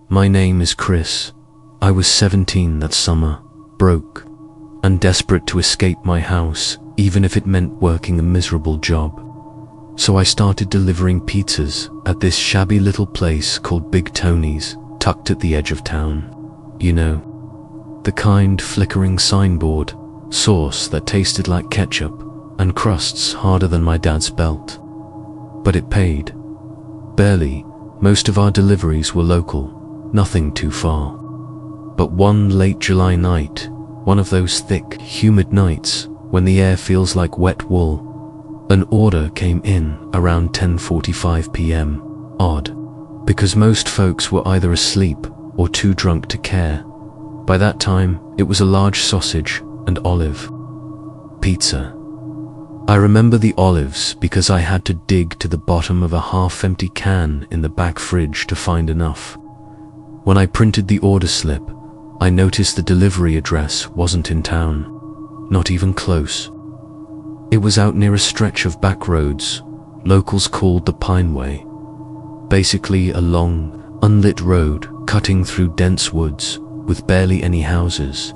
My name is Chris. I was 17 that summer, broke, and desperate to escape my house, even if it meant working a miserable job. So I started delivering pizzas at this shabby little place called Big Tony's, tucked at the edge of town. You know, the kind flickering signboard, sauce that tasted like ketchup, and crusts harder than my dad's belt. But it paid. Barely. Most of our deliveries were local, nothing too far. But one late July night, one of those thick, humid nights when the air feels like wet wool, an order came in around 10:45 p.m. Odd, because most folks were either asleep or too drunk to care. By that time, it was a large sausage and olive pizza. I remember the olives because I had to dig to the bottom of a half-empty can in the back fridge to find enough. When I printed the order slip, I noticed the delivery address wasn't in town, not even close. It was out near a stretch of back roads, locals called the Pine Way. Basically a long, unlit road cutting through dense woods with barely any houses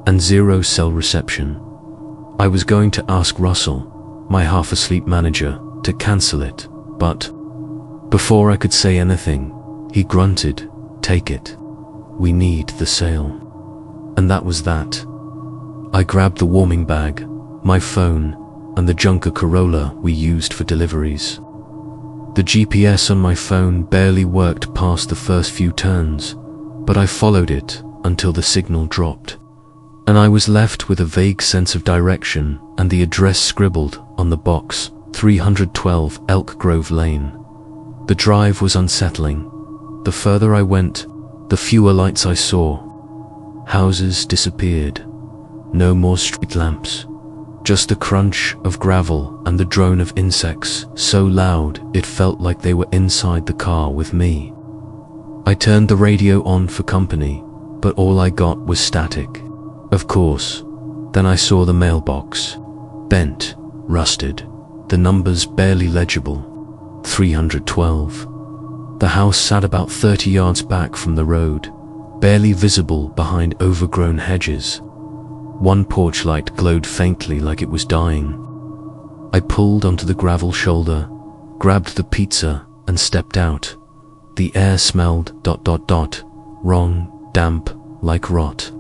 and zero cell reception. I was going to ask Russell, my half-asleep manager, to cancel it, but before I could say anything, he grunted, "Take it. We need the sale." And that was that. I grabbed the warming bag, my phone, and the junker Corolla we used for deliveries. The GPS on my phone barely worked past the first few turns, but I followed it until the signal dropped, and I was left with a vague sense of direction and the address scribbled on the box, 312 Elk Grove Lane. The drive was unsettling. The further I went, the fewer lights I saw. Houses disappeared. No more street lamps. Just the crunch of gravel and the drone of insects, so loud it felt like they were inside the car with me. I turned the radio on for company, but all I got was static. Of course. Then I saw the mailbox. Bent, rusted, the numbers barely legible. 312. The house sat about 30 yards back from the road, barely visible behind overgrown hedges. One porch light glowed faintly like it was dying. I pulled onto the gravel shoulder, grabbed the pizza, and stepped out. The air smelled ... wrong, damp, like rot.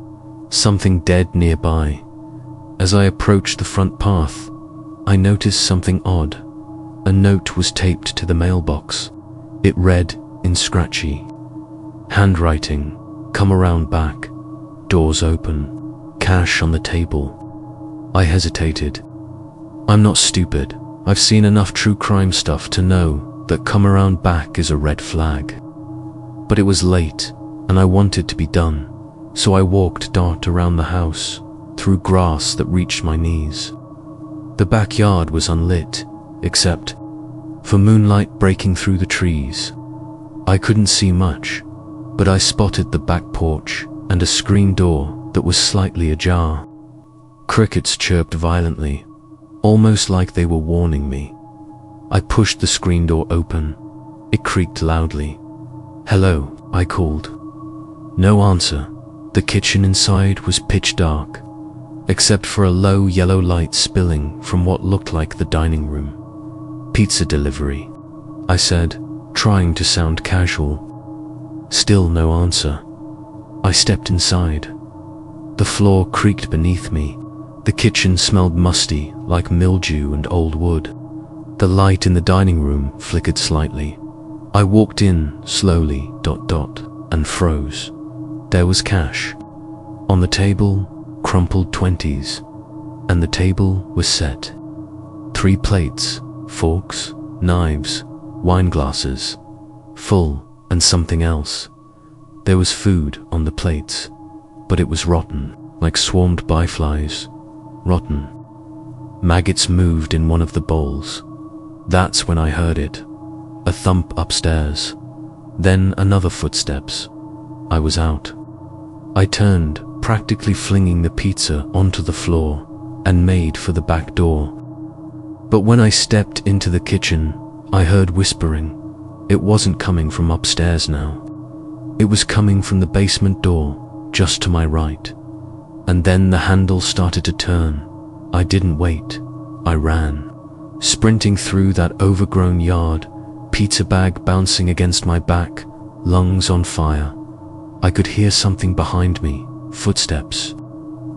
Something dead nearby. As I approached the front path, I noticed something odd. A note was taped to the mailbox. It read, in scratchy handwriting, "Come around back. Doors open. Cash on the table." I hesitated. I'm not stupid. I've seen enough true crime stuff to know that come around back is a red flag. But it was late, and I wanted to be done, so I walked around the house, through grass that reached my knees. The backyard was unlit, except for moonlight breaking through the trees. I couldn't see much, but I spotted the back porch and a screen door that was slightly ajar. Crickets chirped violently, almost like they were warning me. I pushed the screen door open. It creaked loudly. "Hello," I called. No answer. The kitchen inside was pitch dark, except for a low yellow light spilling from what looked like the dining room. "Pizza delivery," I said, trying to sound casual. Still no answer. I stepped inside. The floor creaked beneath me. The kitchen smelled musty, like mildew and old wood. The light in the dining room flickered slightly. I walked in slowly, and froze. There was cash. On the table, crumpled 20s, and the table was set. 3 plates, forks, knives, wine glasses, full, and something else. There was food on the plates, but it was rotten, like swarmed by flies. Rotten. Maggots moved in one of the bowls. That's when I heard it. A thump upstairs. Then another footsteps. I was out. I turned, practically flinging the pizza onto the floor, and made for the back door. But when I stepped into the kitchen, I heard whispering. It wasn't coming from upstairs now. It was coming from the basement door, just to my right. And then the handle started to turn. I didn't wait. I ran, sprinting through that overgrown yard, pizza bag bouncing against my back, lungs on fire. I could hear something behind me, footsteps.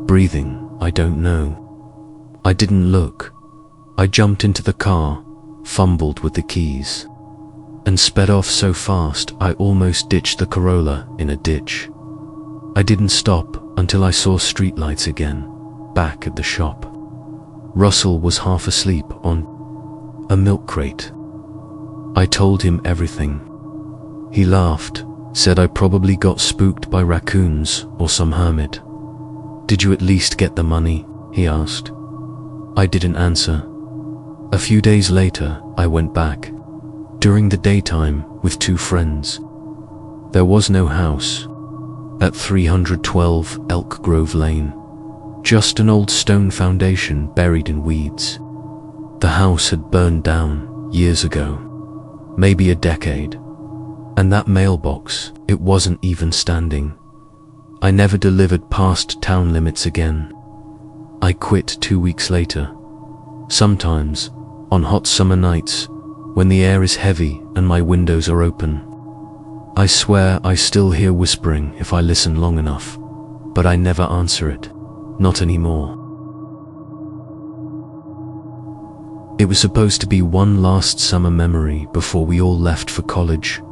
Breathing, I don't know. I didn't look. I jumped into the car, fumbled with the keys, and sped off so fast I almost ditched the Corolla in a ditch. I didn't stop until I saw streetlights again, back at the shop. Russell was half asleep on a milk crate. I told him everything. He laughed, said I probably got spooked by raccoons or some hermit. "Did you at least get the money?" he asked. I didn't answer. A few days later, I went back, during the daytime with 2 friends. There was no house at 312 Elk Grove Lane, just an old stone foundation buried in weeds. The house had burned down years ago, maybe a decade, and that mailbox, it wasn't even standing. I never delivered past town limits again. I quit 2 weeks later. Sometimes, on hot summer nights, when the air is heavy and my windows are open, I swear I still hear whispering if I listen long enough, but I never answer it, not anymore. It was supposed to be one last summer memory before we all left for college.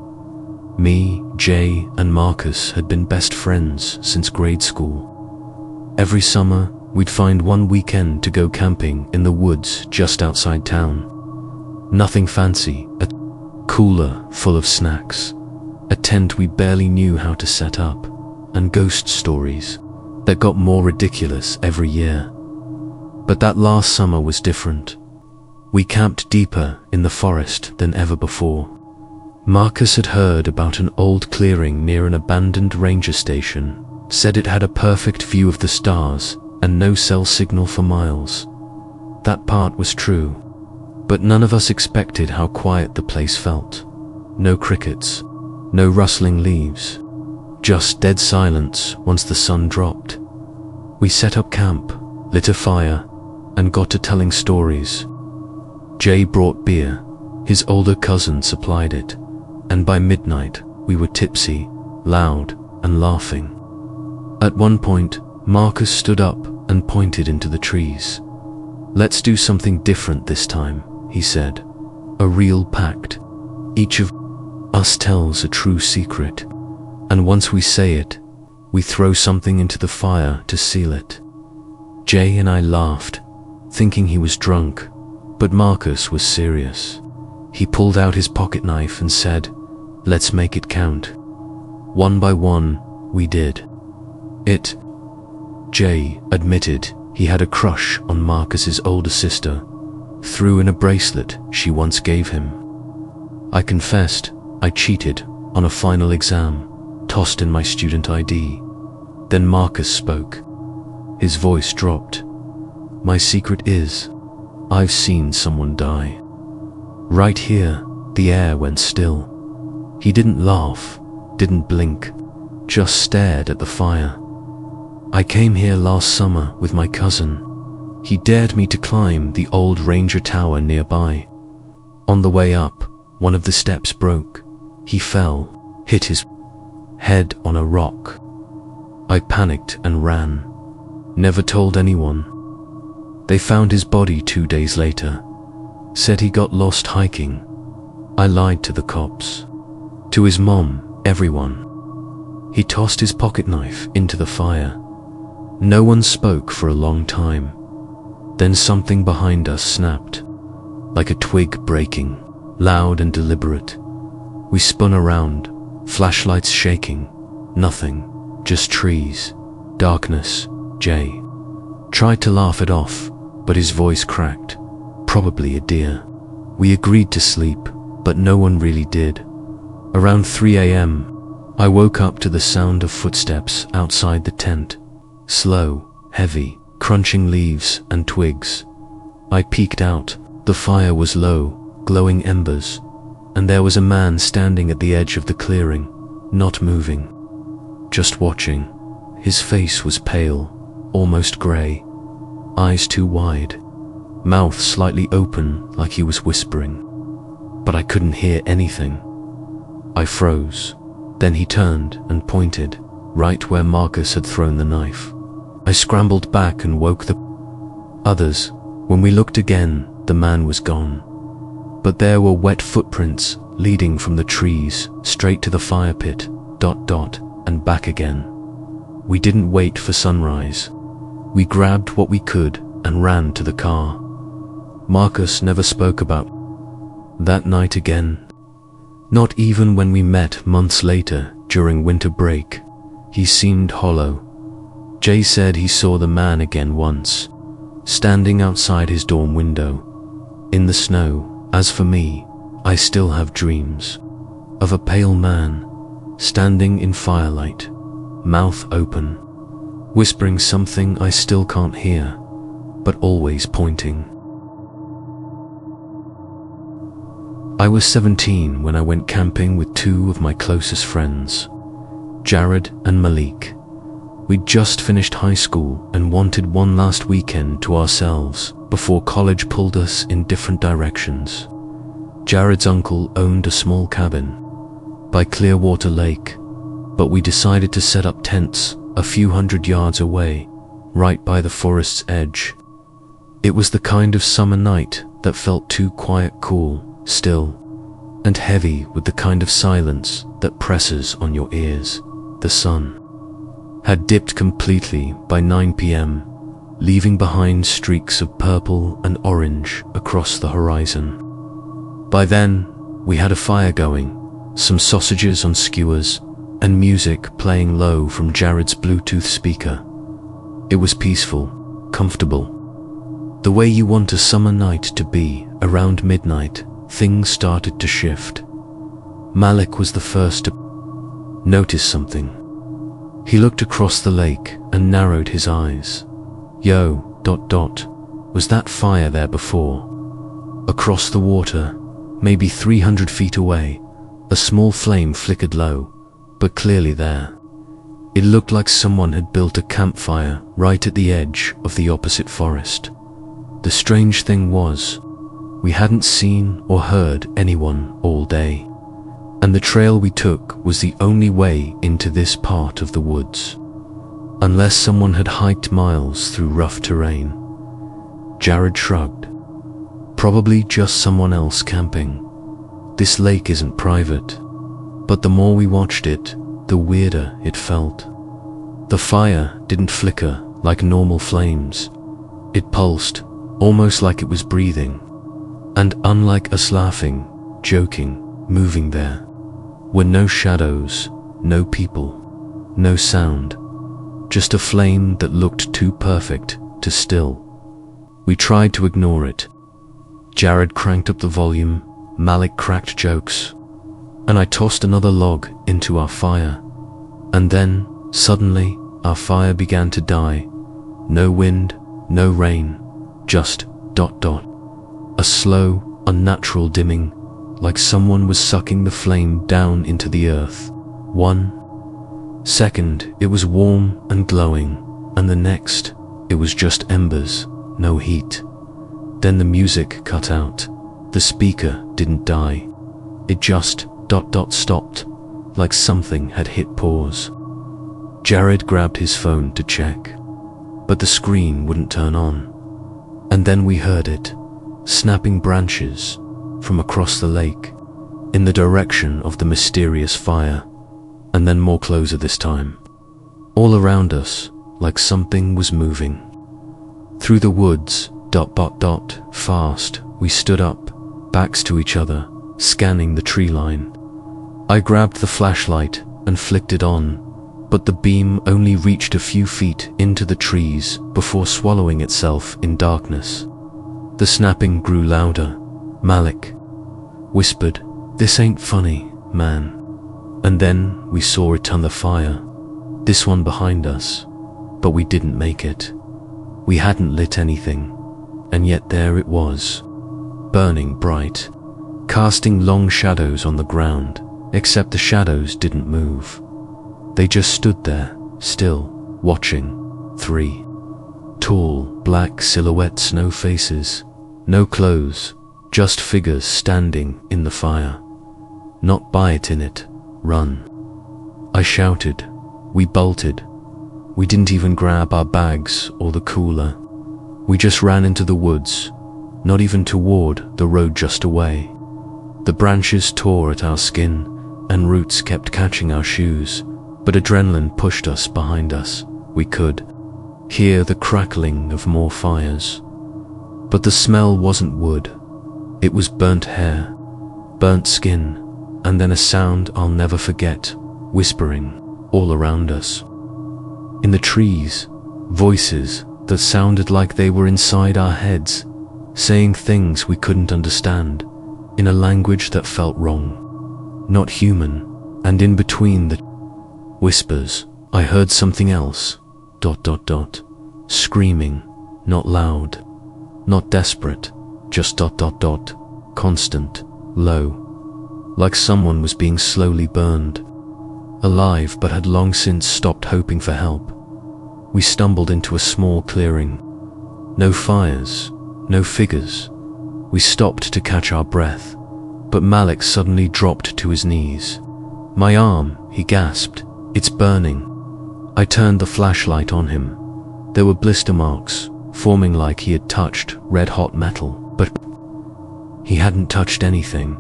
Me, Jay, and Marcus had been best friends since grade school. Every summer, we'd find one weekend to go camping in the woods just outside town. Nothing fancy, a cooler full of snacks, a tent we barely knew how to set up, and ghost stories that got more ridiculous every year. But that last summer was different. We camped deeper in the forest than ever before. Marcus had heard about an old clearing near an abandoned ranger station, said it had a perfect view of the stars and no cell signal for miles. That part was true, but none of us expected how quiet the place felt. No crickets, no rustling leaves, just dead silence once the sun dropped. We set up camp, lit a fire, and got to telling stories. Jay brought beer, his older cousin supplied it, and by midnight we were tipsy, loud, and laughing. At one point, Marcus stood up and pointed into the trees. "Let's do something different this time," he said. "A real pact. Each of us tells a true secret, and once we say it, we throw something into the fire to seal it." Jay and I laughed, thinking he was drunk, but Marcus was serious. He pulled out his pocket knife and said, "Let's make it count." One by one, we did. Jay admitted he had a crush on Marcus's older sister, threw in a bracelet she once gave him. I confessed I cheated on a final exam, tossed in my student ID. Then Marcus spoke. His voice dropped. "My secret is, I've seen someone die." Right here, the air went still. He didn't laugh, didn't blink, just stared at the fire. "I came here last summer with my cousin. He dared me to climb the old ranger tower nearby. On the way up, one of the steps broke. He fell, hit his head on a rock. I panicked and ran. Never told anyone. They found his body 2 days later. Said he got lost hiking. I lied to the cops. To his mom, everyone. He tossed his pocket knife into the fire. No one spoke for a long time. Then something behind us snapped, like a twig breaking, loud and deliberate. We spun around, flashlights shaking. Nothing, just trees, darkness. Jay tried to laugh it off, but his voice cracked. Probably a deer. We agreed to sleep, but no one really did. Around 3 a.m., I woke up to the sound of footsteps outside the tent. Slow, heavy, crunching leaves and twigs. I peeked out. The fire was low, glowing embers, and there was a man standing at the edge of the clearing, not moving, just watching. His face was pale, almost grey, eyes too wide, mouth slightly open like he was whispering. But I couldn't hear anything. I froze. Then he turned and pointed, right where Marcus had thrown the knife. I scrambled back and woke the others. When we looked again, the man was gone. But there were wet footprints leading from the trees straight to the fire pit, and back again. We didn't wait for sunrise. We grabbed what we could and ran to the car. Marcus never spoke about that night again. Not even when we met months later during winter break. He seemed hollow. Jay said he saw the man again once, standing outside his dorm window, in the snow. As for me, I still have dreams of a pale man, standing in firelight, mouth open, whispering something I still can't hear, but always pointing. I was 17 when I went camping with two of my closest friends, Jared and Malik. We'd just finished high school and wanted one last weekend to ourselves before college pulled us in different directions. Jared's uncle owned a small cabin by Clearwater Lake, but we decided to set up tents a few hundred yards away, right by the forest's edge. It was the kind of summer night that felt too quiet, cool, still, and heavy with the kind of silence that presses on your ears. The sun had dipped completely by 9 p.m., leaving behind streaks of purple and orange across the horizon. By then, we had a fire going, some sausages on skewers, and music playing low from Jared's Bluetooth speaker. It was peaceful, comfortable. The way you want a summer night to be. Around midnight, things started to shift. Malik was the first to notice something. He looked across the lake and narrowed his eyes. Yo, was that fire there before? Across the water, maybe 300 feet away, a small flame flickered low, but clearly there. It looked like someone had built a campfire right at the edge of the opposite forest. The strange thing was, we hadn't seen or heard anyone all day, and the trail we took was the only way into this part of the woods, unless someone had hiked miles through rough terrain. Jared shrugged. Probably just someone else camping. This lake isn't private. But the more we watched it, the weirder it felt. The fire didn't flicker like normal flames. It pulsed, almost like it was breathing. And unlike us laughing, joking, moving there, were no shadows, no people, no sound. Just a flame that looked too perfect to still. We tried to ignore it. Jared cranked up the volume, Malik cracked jokes, and I tossed another log into our fire. And then, suddenly, our fire began to die. No wind, no rain, just ... A slow, unnatural dimming, like someone was sucking the flame down into the earth. 1 second, it was warm and glowing, and the next, it was just embers, no heat. Then the music cut out. The speaker didn't die. It just ... stopped, like something had hit pause. Jared grabbed his phone to check, but the screen wouldn't turn on. And then we heard it, snapping branches from across the lake, in the direction of the mysterious fire, and then more closer this time. All around us, like something was moving. Through the woods, ... fast, we stood up, backs to each other, scanning the tree line. I grabbed the flashlight and flicked it on, but the beam only reached a few feet into the trees before swallowing itself in darkness. The snapping grew louder. Malik whispered, "This ain't funny, man." And then we saw it on the fire, this one behind us, but we didn't make it. We hadn't lit anything, and yet there it was, burning bright, casting long shadows on the ground, except the shadows didn't move. They just stood there, still, watching. 3 tall, black silhouettes, no faces, no clothes, just figures standing in the fire. Not bite in it, run. I shouted. We bolted. We didn't even grab our bags or the cooler. We just ran into the woods, not even toward the road, just away. The branches tore at our skin and roots kept catching our shoes, but adrenaline pushed us behind us. We could hear the crackling of more fires. But the smell wasn't wood. It was burnt hair, burnt skin, and then a sound I'll never forget, whispering all around us. In the trees, voices that sounded like they were inside our heads, saying things we couldn't understand, in a language that felt wrong, not human. And in between the whispers, I heard something else, ... screaming, not loud, not desperate, just ... constant, low, like someone was being slowly burned, alive but had long since stopped hoping for help. We stumbled into a small clearing. No fires, no figures. We stopped to catch our breath, but Malik suddenly dropped to his knees. "My arm," he gasped, "it's burning." I turned the flashlight on him. There were blister marks, forming like he had touched red-hot metal, but he hadn't touched anything.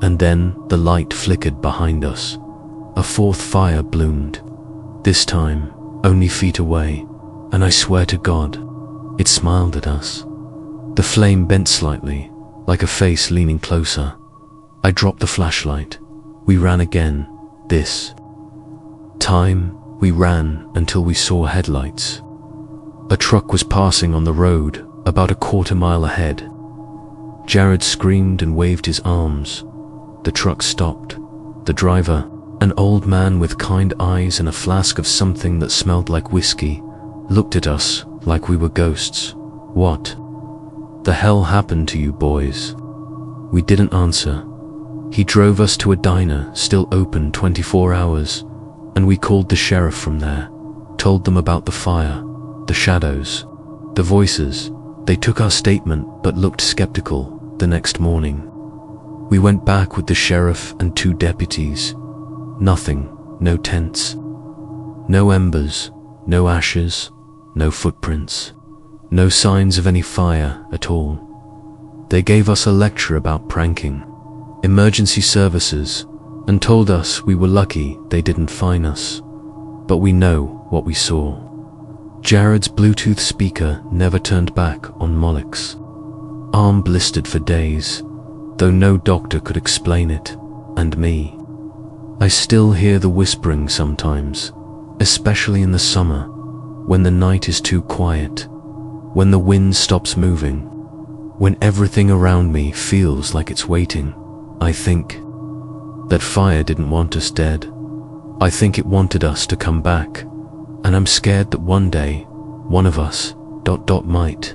And then the light flickered behind us. A fourth fire bloomed, this time only feet away, and I swear to God, it smiled at us. The flame bent slightly, like a face leaning closer. I dropped the flashlight. We ran again. This time, we ran until we saw headlights. A truck was passing on the road, about a quarter-mile ahead. Jared screamed and waved his arms. The truck stopped. The driver, an old man with kind eyes and a flask of something that smelled like whiskey, looked at us like we were ghosts. "What the hell happened to you boys?" We didn't answer. He drove us to a diner still open 24 hours, and we called the sheriff from there, told them about the fire, the shadows, the voices. They took our statement but looked skeptical. The next morning, we went back with the sheriff and 2 deputies. Nothing, no tents, no embers, no ashes, no footprints, no signs of any fire at all. They gave us a lecture about pranking, emergency services, and told us we were lucky they didn't fine us. But we know what we saw. Jared's Bluetooth speaker never turned back on Malik's. Arm blistered for days, though no doctor could explain it, and me. I still hear the whispering sometimes, especially in the summer, when the night is too quiet, when the wind stops moving, when everything around me feels like it's waiting. I think that fire didn't want us dead. I think it wanted us to come back, and I'm scared that one day, one of us, ... might.